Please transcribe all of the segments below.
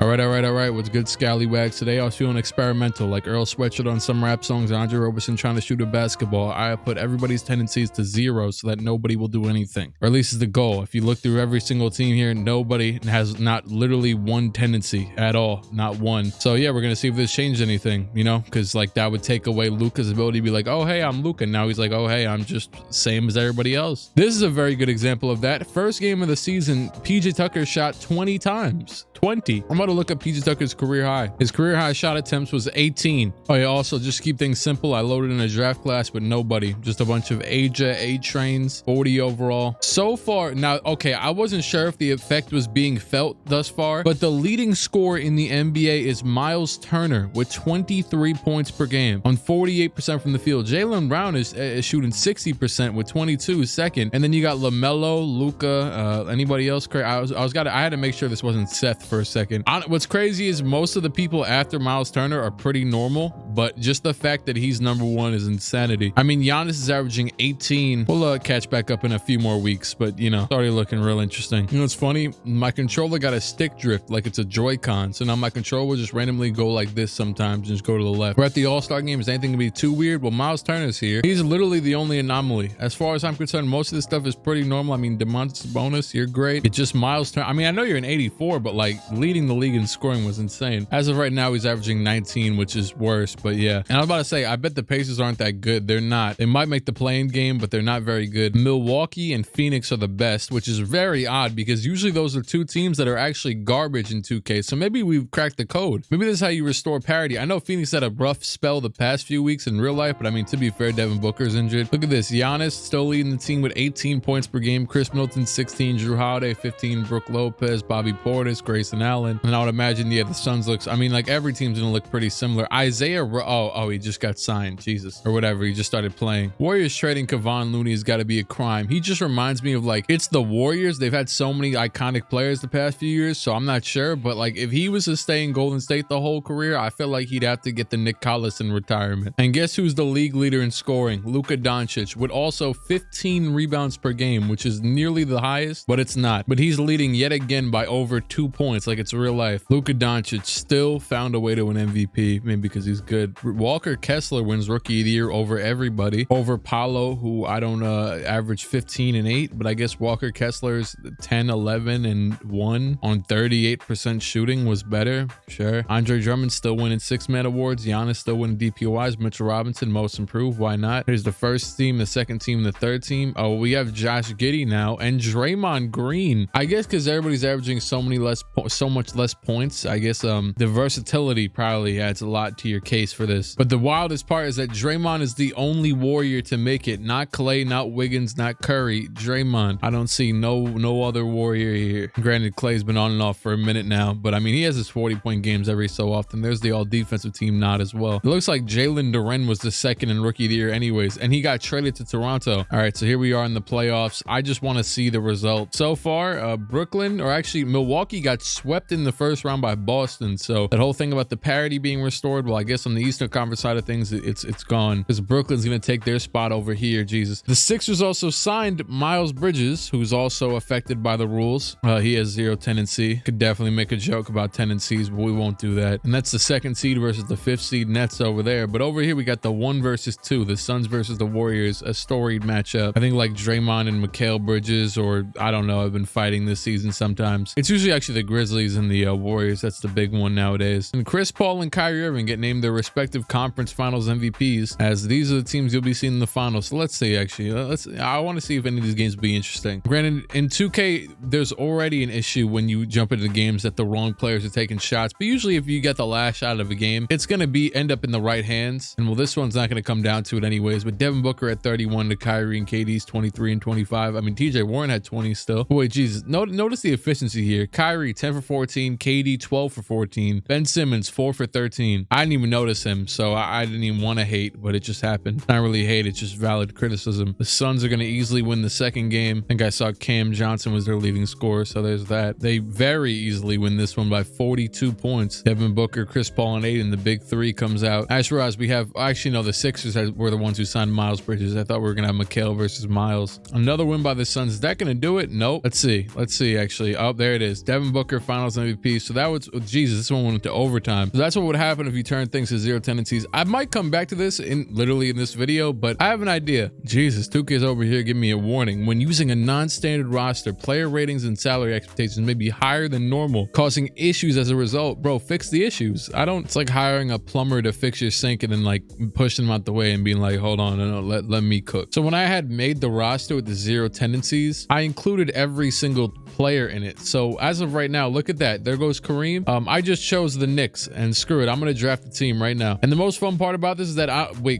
All right. What's good, Scallywags? Today I was feeling experimental, like Earl Sweatshirt on some rap songs and Andre Roberson trying to shoot a basketball. I put everybody's tendencies to 0 so that nobody will do anything. Or at least is the goal. If you look through every single team here, nobody has not literally one tendency at all. Not one. So yeah, we're going to see if this changed anything, you know, because like that would take away Luka's ability to be like, oh, hey, I'm Luka. Now he's like, oh, hey, I'm just same as everybody else. This is a very good example of that. First game of the season, PJ Tucker shot 20 times. 20. I'm about to look up PJ Tucker's career high. His career high shot attempts was 18. Oh yeah, also just keep things simple. I loaded in a draft class with nobody. Just a bunch of Aja, A-Trains, 40 overall. So far, now, okay, I wasn't sure if the effect was being felt thus far, but the leading scorer in the NBA is Miles Turner with 23 points per game on 48% from the field. Jaylen Brown is shooting 60% with 22 second. And then you got LaMelo, Luka, anybody else? I had to make sure this wasn't Seth for a second. What's crazy is most of the people after Miles Turner are pretty normal, but just the fact that he's number one is insanity. I mean, Giannis is averaging 18. We'll catch back up in a few more weeks, but you know, started looking real interesting. You know, it's funny. My controller got a stick drift like it's a Joy-Con. So now my controller will just randomly go like this sometimes and just go to the left. We're at the All-Star game. Is anything gonna be too weird? Well, Miles Turner's here. He's literally the only anomaly. As far as I'm concerned, most of this stuff is pretty normal. I mean, Demontis Bonus, you're great. It's just Miles Turner. I mean, I know you're an 84, but like leading the league in scoring was insane. As of right now, he's averaging 19, which is worse, but yeah. And I was about to say, I bet the Pacers aren't that good. They're not. They might make the play-in game, but they're not very good. Milwaukee and Phoenix are the best, which is very odd because usually those are two teams that are actually garbage in 2K. So maybe we've cracked the code. Maybe this is how you restore parity. I know Phoenix had a rough spell the past few weeks in real life, but I mean, to be fair, Devin Booker's injured. Look at this. Giannis still leading the team with 18 points per game. Chris Middleton, 16. Drew Holiday, 15. Brooke Lopez, Bobby Portis, Grayson Allen. And I would imagine, yeah, the Suns looks, I mean, like every team's gonna look pretty similar. Isaiah, oh, he just got signed, Jesus, or whatever. He just started playing. Warriors trading Kevon Looney has got to be a crime. He just reminds me of like, it's the Warriors. They've had so many iconic players the past few years, so I'm not sure, but like if he was to stay in Golden State the whole career, I feel like he'd have to get the Nick Collison retirement. And guess who's the league leader in scoring? Luka Doncic with also 15 rebounds per game, which is nearly the highest, but it's not. But he's leading yet again by over 2 points, like it's real life. Luka Doncic still found a way to win MVP, maybe because he's good. Walker Kessler wins Rookie of the Year over everybody, over Paolo, who I don't average 15 and 8, but I guess Walker Kessler's 10, 11 and 1 on 38% shooting was better. Sure. Andre Drummond still winning 6-man awards. Giannis still winning DPOIs. Mitchell Robinson most improved. Why not? Here's the first team, the second team, the third team. Oh, we have Josh Giddey now and Draymond Green. I guess because everybody's averaging so much less points. I guess the versatility probably adds a lot to your case for this. But the wildest part is that Draymond is the only Warrior to make it. Not Clay, not Wiggins, not Curry. Draymond. I don't see no other Warrior here. Granted, Clay's been on and off for a minute now, but I mean, he has his 40-point games every so often. There's the all-defensive team nod as well. It looks like Jalen Duren was the second in Rookie of the Year anyways, and he got traded to Toronto. All right, so here we are in the playoffs. I just want to see the result. So far, Brooklyn, or actually Milwaukee, got swept in the first round by Boston. So that whole thing about the parity being restored, well, I guess on the Eastern Conference side of things, it's gone because Brooklyn's going to take their spot over here. Jesus. The Sixers also signed Miles Bridges, who's also affected by the rules. He has 0 tendency. Could definitely make a joke about tendencies, but we won't do that. And that's the second seed versus the 5th seed Nets over there. But over here, we got the 1 versus 2, the Suns versus the Warriors, a storied matchup. I think like Draymond and Mikal Bridges, or I don't know, have been fighting this season sometimes. It's usually actually the Grizzlies and the Warriors. That's the big one nowadays. And Chris Paul and Kyrie Irving get named their respective conference finals MVPs, as these are the teams you'll be seeing in the finals. So let's see, actually, I want to see if any of these games will be interesting. Granted, in 2K, there's already an issue when you jump into the games that the wrong players are taking shots, but usually if you get the last shot of a game, it's going to end up in the right hands. And well, this one's not going to come down to it anyways, but Devin Booker at 31 to Kyrie and KD's 23 and 25. I mean, TJ Warren had 20 still. Boy, Jesus, notice the efficiency here. Kyrie 10 for 14, KD 12 for 14, Ben Simmons 4 for 13. I didn't even notice him, so I didn't even want to hate, but it just happened. Not really hate, it's just valid criticism. The Suns are going to easily win the second game. I think I saw Cam Johnson was their leading scorer, so there's that. They very easily win this one by 42 points. Devin Booker, Chris Paul, and Aiden, the big three comes out. As for us, we have, actually no, the Sixers were the ones who signed Miles Bridges. I thought we were going to have Mikal versus Miles. Another win by the Suns. Is that going to do it? Nope. Let's see, actually. Oh, there it is. Devin Booker Finals MVP. So that was, oh, Jesus, this one went into overtime. So that's what would happen if you turn things to zero tendencies. I might come back to this literally in this video, but I have an idea. Jesus, 2K's over here giving me a warning. When using a non-standard roster, player ratings and salary expectations may be higher than normal, causing issues as a result. Bro, fix the issues. It's like hiring a plumber to fix your sink and then like pushing them out the way and being like, hold on, no, let me cook. So when I had made the roster with the zero tendencies, I included every single player in it. So as of right now, look at that. There goes Kareem. I just chose the Knicks and screw it. I'm going to draft the team right now. And the most fun part about this is that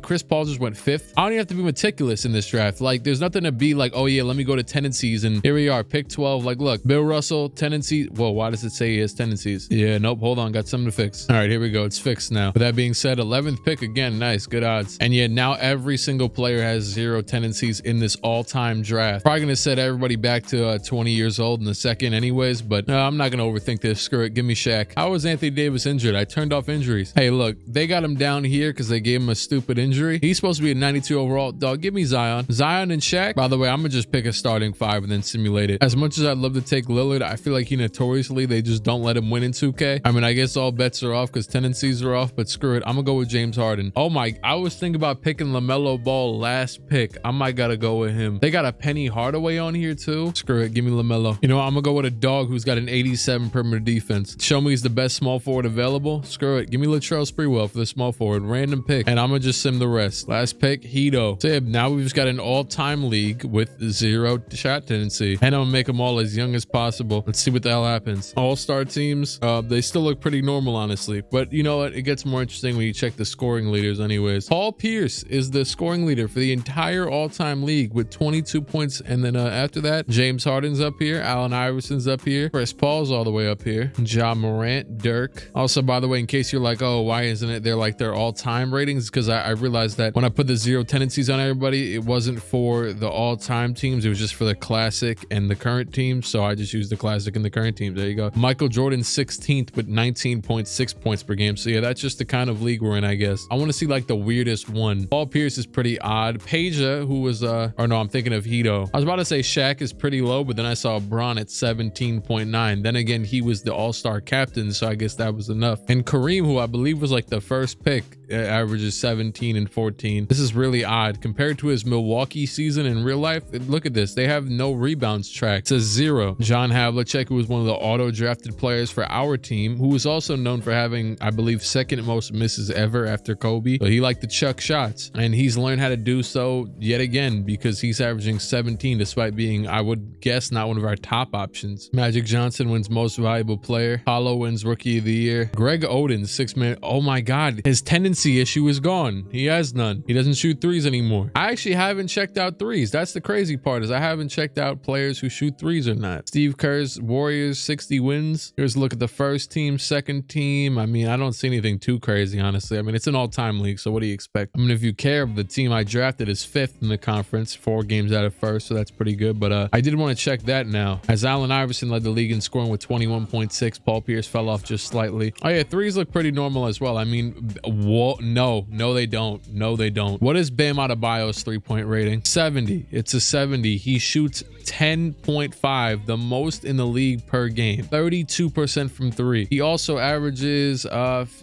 Chris Paul just went 5th. I don't even have to be meticulous in this draft. Like there's nothing to be like, oh yeah, let me go to tendencies and here we are, pick 12. Like look, Bill Russell, tendencies. Whoa, why does it say he has tendencies? Yeah, nope, hold on, got something to fix. All right, here we go. It's fixed now. With that being said, 11th pick again, nice, good odds. And yeah, now every single player has zero tendencies in this all-time draft. Probably gonna set everybody back to 20 years old in a second anyways, but no, I'm not gonna overthink this. Screw it, give me Shaq. How was Anthony Davis injured? I turned off injuries. Hey, look, they got him down here because they gave him a stupid injury. He's supposed to be a 92 overall. Dog, give me Zion. Zion and Shaq. By the way, I'm gonna just pick a starting 5 and then simulate it. As much as I'd love to take Lillard, I feel like he notoriously, they just don't let him win in 2K. I mean, I guess all bets are off because tendencies are off, but screw it. I'm gonna go with James Harden. Oh my, I was thinking about picking LaMelo Ball last pick. I might gotta go with him. They got a Penny Hardaway on here too. Screw it, give me LaMelo. You know, I'm gonna go with a dog who's got an 87 perimeter defense. Show me he's the best small forward available. Screw it, give me Latrell Sprewell for the small forward. Random pick, and I'm gonna just sim the rest. Last pick, Hito. So yeah, now we've just got an all-time league with zero shot tendency, and I'm gonna make them all as young as possible. Let's see what the hell happens. All-star teams, they still look pretty normal, honestly, but you know what? It gets more interesting when you check the scoring leaders anyways. Paul Pierce is the scoring leader for the entire all-time league with 22 points, and then after that, James Harden's up here, Allen Iverson's up here, Chris Paul's all the way up here, Ja Morant, Dirk. Also, by the way, in case you're like, oh, why isn't it they're like their all-time ratings? Because I realized that when I put the zero tendencies on everybody, it wasn't for the all-time teams, it was just for the classic and the current teams. So I just used the classic and the current teams. There you go. Michael Jordan 16th with 19.6 points per game. So yeah, that's just the kind of league we're in, I guess. I want to see like the weirdest one. Paul Pierce is pretty odd. Peja, who was or no, I'm thinking of Hito. I was about to say Shaq is pretty low, but then I saw Bron at 17.9. Then again, he was the all-star captain, so I guess that was enough. And Kareem, who I believe was like the first pick, averages 17 and 14. This is really odd compared to his Milwaukee season in real life. Look at this, they have no rebounds track. It says 0. John Havlicek, who was one of the auto drafted players for our team, who was also known for having, I believe, second most misses ever after Kobe, but he liked to chuck shots, and he's learned how to do so yet again because he's averaging 17 despite being, I would guess, not one of our top options. Magic Johnson wins most valuable player. Paulo wins rookie of the year. Greg Oden, 6-man. Oh my god, his tendency issue is gone. He has none. He doesn't shoot threes anymore. I actually haven't checked out threes. That's the crazy part, is I haven't checked out players who shoot threes or not. Steve Kerr's Warriors, 60 wins. Here's a look at the first team, second team. I mean, I don't see anything too crazy, honestly. I mean, it's an all-time league, so what do you expect? I mean, if you care, the team I drafted is 5th in the conference, 4 games out of 1st, so that's pretty good. But I did want to check that now, as Allen Iverson led the league in scoring with 21.6. Paul Pierce fell off just slightly. Oh yeah, threes look pretty normal as well. I mean, no, they don't. No, they don't. What is Bam Adebayo's 3-point rating? 70. It's a 70. He shoots 10.5, the most in the league per game. 32% from 3. He also averages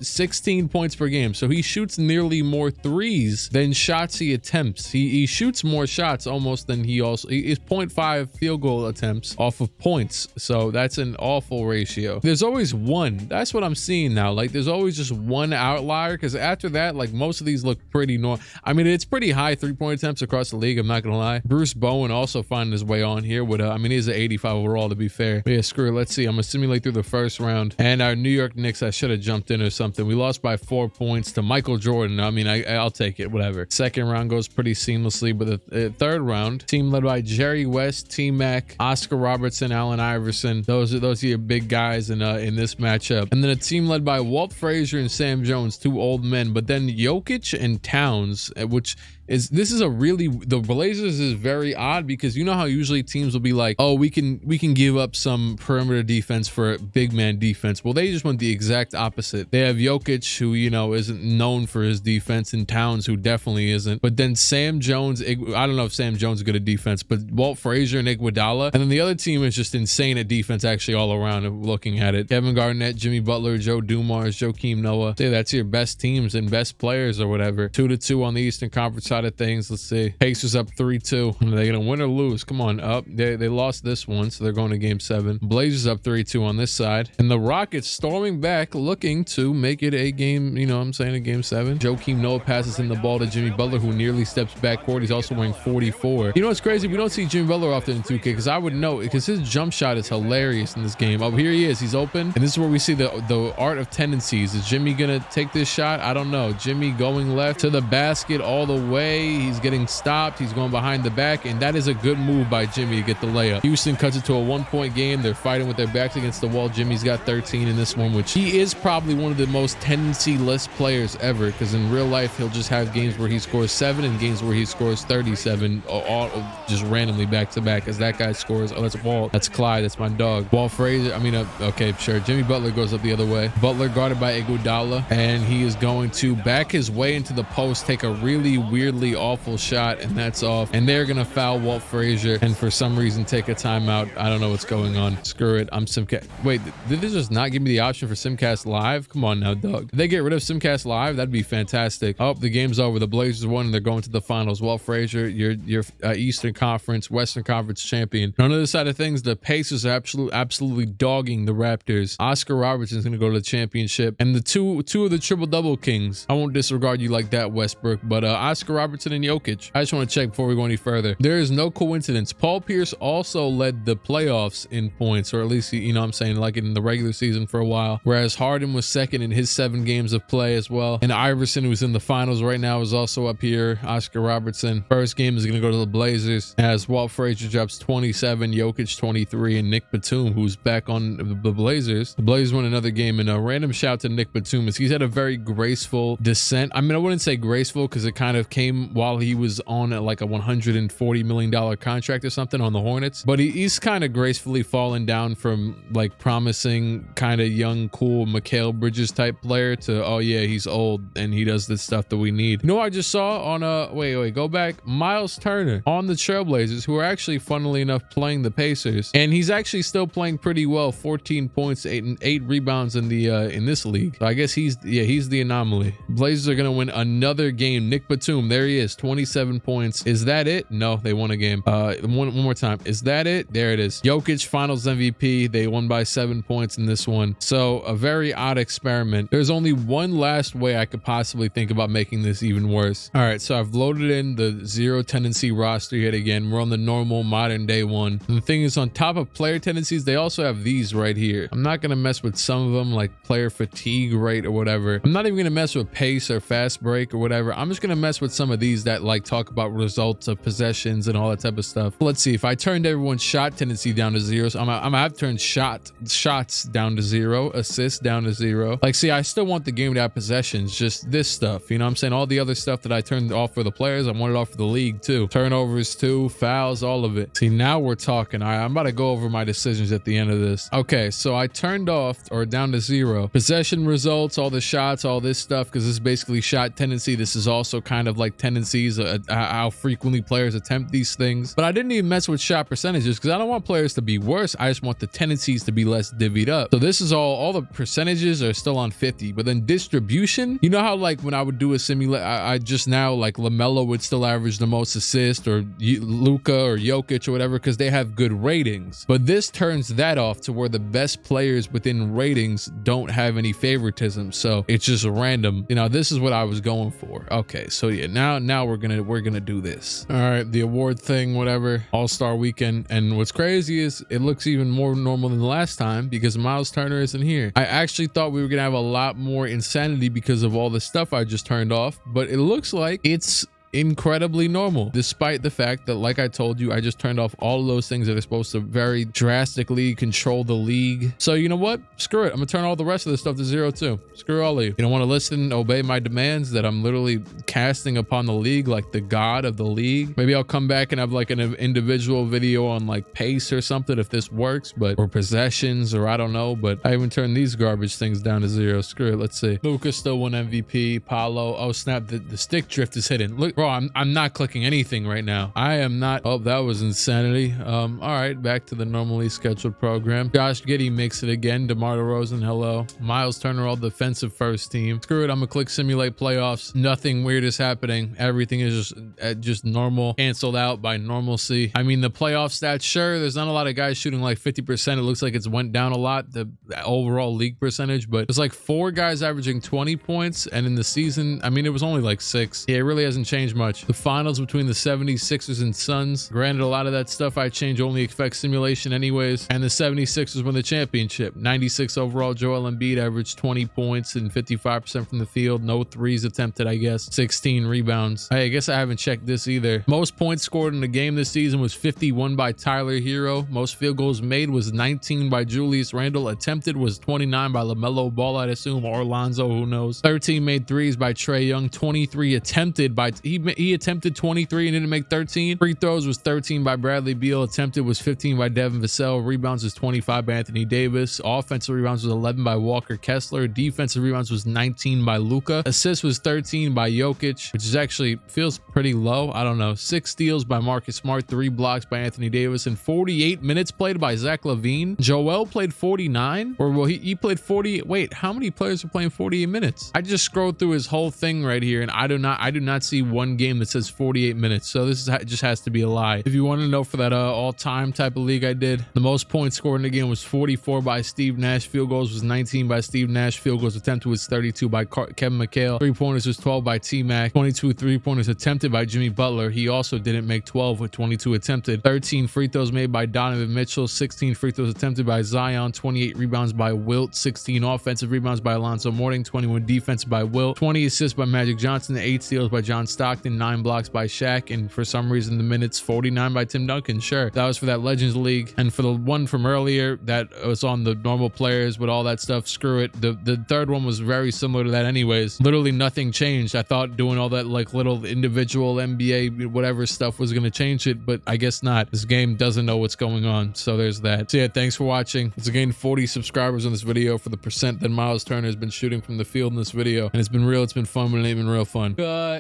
16 points per game. So he shoots nearly more threes than shots he attempts. He shoots more shots almost than he is 0.5 field goal attempts off of points. So that's an awful ratio. There's always one. That's what I'm seeing now. Like there's always just one outlier, because after that, like most of these look pretty normal. I mean, it's pretty high 3-point attempts across the league, I'm not gonna lie. Bruce Bowen also finding his way on here with I mean, he's an 85 overall, to be fair. But yeah, screw it. Let's see. I'm gonna simulate through the first round. And our New York Knicks, I should have jumped in or something. We lost by 4 points to Michael Jordan. I mean, I'll take it, whatever. Second round goes pretty seamlessly, but the third round, team led by Jerry West, T-Mac, Oscar Robertson, Allen Iverson. Those are your big guys in this matchup. And then a team led by Walt Frazier and Sam Jones, 2 old men, but then Jokic and Towns, which this is a really, the Blazers is very odd because you know how usually teams will be like, oh, we can give up some perimeter defense for big man defense. Well, they just went the exact opposite. They have Jokic, who, you know, isn't known for his defense, and Towns, who definitely isn't. But then Sam Jones, I don't know if Sam Jones is good at defense, but Walt Frazier and Iguodala. And then the other team is just insane at defense actually all around looking at it. Kevin Garnett, Jimmy Butler, Joe Dumars, Joakim Noah. Say that's your best teams and best players or whatever. 2-2 on the Eastern Conference side of things. Let's see. Pacers up 3-2. Are they gonna win or lose? Come on, up. They lost this one, so they're going to game 7. Blazers up 3-2 on this side. And the Rockets storming back, looking to make it a game, you know what I'm saying, a game 7. Joakim Noah passes in the ball to Jimmy Butler, who nearly steps backcourt. He's also wearing 44. You know what's crazy? We don't see Jimmy Butler often in 2K, because I would know, because his jump shot is hilarious in this game. Oh, here he is. He's open. And this is where we see the art of tendencies. Is Jimmy gonna take this shot? I don't know. Jimmy going left to the basket all the way. He's getting stopped. He's going behind the back, and that is a good move by Jimmy to get the layup. Houston cuts it to a 1-point game. They're fighting with their backs against the wall. Jimmy's got 13 in this one, which he is probably one of the most tendency-less players ever, because in real life he'll just have games where he scores 7 and games where he scores 37 all just randomly back to back, as that guy scores. Oh, that's Walt. That's Clyde. That's my dog. Walt Frazier. I mean, okay, sure. Jimmy Butler goes up the other way. Butler guarded by Iguodala, and he is going to back his way into the post, take a really weirdly awful shot, and that's off. And they're gonna foul Walt Frazier, and for some reason take a timeout. I don't know what's going on. Screw it. I'm Simcast. Wait, did they just not give me the option for Simcast Live? Come on now, Doug. Did they get rid of Simcast Live? That'd be fantastic. Oh, the game's over. The Blazers won, and they're going to the finals. Walt Frazier, your Eastern Conference, Western Conference champion. On the other side of things, the Pacers are absolutely dogging the Raptors. Oscar Robertson's going to go to the championship, and the two of the triple-double kings. I won't disregard you like that, Westbrook, but Oscar Robertson and Jokic. I just want to check before we go any further. There is no coincidence. Paul Pierce also led the playoffs in points, or at least, you know what I'm saying, like in the regular season for a while, whereas Harden was second in his 7 games of play as well. And Iverson, who's in the finals right now, is also up here. Oscar Robertson. First game is going to go to the Blazers, as Walt Frazier drops 27, Jokic 23, and Nick Batum, who's back on the Blazers. The Blazers won another game, and a random shout to Nick Batum, as he's had a very graceful descent. I mean, I wouldn't say graceful, because it kind of came while he was on like a $140 million contract or something on the Hornets, but he's kind of gracefully fallen down from like promising kind of young, cool Mikal Bridges type player to, oh yeah, he's old and he does this stuff that we need. You know what I just saw on wait, go back. Miles Turner on the Trailblazers, who are actually, funnily enough, playing the Pacers, and he's actually still playing pretty well. 14 points, 8 rebounds in the in this league. So I guess he's the anomaly. Blazers are gonna win another game. Nick Batum, there he is, 27 points. Is that it? No, they won a game. One more time. Is that it? There it is. Jokic, Finals MVP. They won by 7 points in this one. So a very odd experiment. There's only one last way I could possibly think about making this even worse. All right, so I've loaded in the zero tendency roster yet again. We're on the normal modern day one. And the thing is, on top of player tendencies, they also have these right here. I'm not gonna mess with some of them, like player fatigue rate or whatever. I'm not even gonna mess with pace or fast break or whatever. I'm just gonna mess with some of these that like talk about results of possessions and all that type of stuff. Let's see. If I turned everyone's shot tendency down to 0, so I'm gonna have to turn shots down to 0, assists down to 0. Like, see, I still want the game to have possessions, just this stuff, you know what I'm saying? All the other stuff that I turned off for the players, I want it off for the league too. Turnovers too, fouls, all of it. See, now we're talking. All right, I'm about to go over my decisions at the end of this. Okay, so I turned off or down to 0 possession results, all the shots, all this stuff, because this is basically shot tendency. This is also kind of like tendencies, how frequently players attempt these things. But I didn't even mess with shot percentages, because I don't want players to be worse. I just want the tendencies to be less divvied up. So this is all the percentages are still on 50, but then distribution, you know how like when I would do a simulate, I just now like LaMelo would still average the most assists, or Luka or Jokic or whatever, because they have good ratings. But this turns that off to where the best players within ratings don't have any favoritism. So it's just random. You know, this is what I was going for. Okay, so yeah, now we're gonna do this. All right, the award thing, whatever, All-Star Weekend. And what's crazy is it looks even more normal than the last time because Miles Turner isn't here. I actually thought we were gonna have a lot more insanity because of all the stuff I just turned off, but it looks like it's incredibly normal, despite the fact that, like I told you, I just turned off all of those things that are supposed to very drastically control the league. So you know what? Screw it. I'm gonna turn all the rest of this stuff to 0 too. Screw all of you. You don't want to listen, obey my demands that I'm literally casting upon the league like the god of the league. Maybe I'll come back and have like an individual video on like pace or something if this works, but or possessions or I don't know. But I even turned these garbage things down to 0. Screw it. Let's see. Luka still won MVP. Paulo. Oh snap! The stick drift is hidden. Look, bro. I'm not clicking anything right now. I am not. Oh, that was insanity. All right, back to the normally scheduled program. Josh Giddey makes it again. DeMar DeRozan, hello. Miles Turner, all defensive first team. Screw it. I'm gonna click simulate playoffs. Nothing weird is happening. Everything is just normal, canceled out by normalcy. I mean, the playoff stats, sure, there's not a lot of guys shooting like 50%. It looks like it's went down a lot, the overall league percentage, but there's like 4 guys averaging 20 points, and in the season, I mean, it was only like 6. Yeah, it really hasn't changed much. The finals between the 76ers and Suns, granted, a lot of that stuff I change only affects simulation anyways, and the 76ers won the championship. 96 overall. Joel Embiid averaged 20 points and 55% from the field. No threes attempted, I guess. 16 rebounds. Hey, I guess I haven't checked this either. Most points scored in the game this season was 51 by Tyler Hero. Most field goals made was 19 by Julius Randle. Attempted was 29 by LaMelo Ball, I'd assume, or Alonzo, who knows. 13 made threes by Trae Young. 23 attempted by he attempted 23 and didn't make 13. Free throws was 13 by Bradley Beal. Attempted was 15 by Devin Vassell. Rebounds was 25 by Anthony Davis. Offensive rebounds was 11 by Walker Kessler. Defensive rebounds was 19 by Luka. Assists was 13 by Jokic, which is actually feels pretty low. I don't know. 6 steals by Marcus Smart. 3 blocks by Anthony Davis. And 48 minutes played by Zach LaVine. Joel played 49, or well, he played 40. Wait, how many players are playing 48 minutes? I just scrolled through his whole thing right here, and I do not see one game that says 48 minutes. So this just has to be a lie. If you want to know for that all-time type of league I did, the most points scored in the game was 44 by Steve Nash. Field goals was 19 by Steve Nash. Field goals attempted was 32 by Kevin McHale. 3-pointers was 12 by T-Mac. 22 3-pointers attempted by Jimmy Butler. He also didn't make 12 with 22 attempted. 13 free throws made by Donovan Mitchell. 16 free throws attempted by Zion. 28 rebounds by Wilt. 16 offensive rebounds by Alonzo Mourning. 21 defense by Wilt. 20 assists by Magic Johnson. 8 steals by John Stockton. 9 blocks by Shaq. And for some reason, the minutes 49 by Tim Duncan. Sure, that was for that Legends League. And for the one from earlier that was on the normal players with all that stuff, screw it. The third one was very similar to that anyways. Literally nothing changed. I thought doing all that like little individual NBA whatever stuff was going to change it, but I guess not. This game doesn't know what's going on. So there's that. So yeah, thanks for watching. Let's gain 40 subscribers on this video for the percent that Miles Turner has been shooting from the field in this video. And it's been real. It's been fun, but it ain't been real fun. Cut.